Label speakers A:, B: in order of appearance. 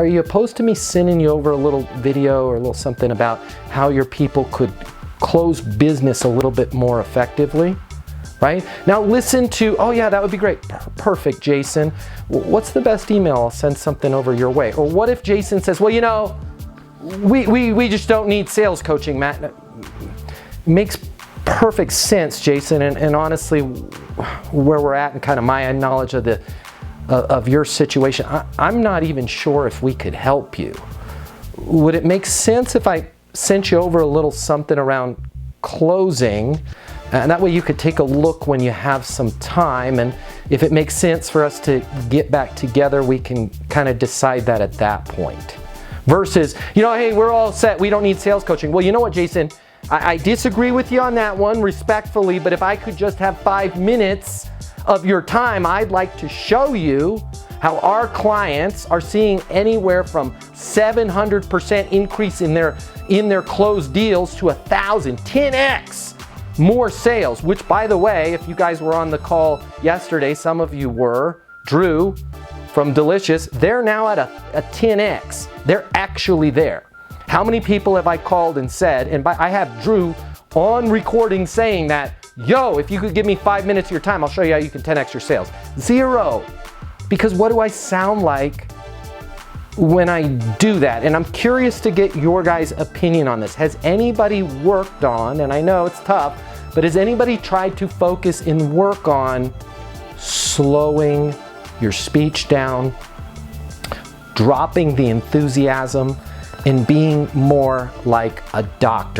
A: Are you opposed to me sending you over a little video or a little something about how your people could close business a little bit more effectively? Right? Now listen to, oh yeah, that would be great. Perfect, Jason. What's the best email? I'll send something over your way. Or what if Jason says, well, you know, we just don't need sales coaching, Matt. It makes perfect sense, Jason, and honestly, where we're at and kind of my knowledge of your situation, I'm not even sure if we could help you. Would it make sense if I sent you over a little something around closing, and that way you could take a look when you have some time, and if it makes sense for us to get back together, we can kind of decide that at that point. Versus, you know, hey, we're all set, we don't need sales coaching. Well, you know what, Jason, I disagree with you on that one respectfully, but if I could just have 5 minutes of your time, I'd like to show you how our clients are seeing anywhere from 700% increase in their closed deals to 1,000, 10x more sales, which by the way, if you guys were on the call yesterday, some of you were, Drew from Delicious, they're now at a 10x. They're actually there. How many people have I called and said, and I have Drew on recording saying that, yo, if you could give me 5 minutes of your time, I'll show you how you can 10x your sales. 0. Because what do I sound like when I do that? And I'm curious to get your guys' opinion on this. Has anybody worked on, and I know it's tough, but has anybody tried to focus and work on slowing your speech down, dropping the enthusiasm, and being more like a doctor?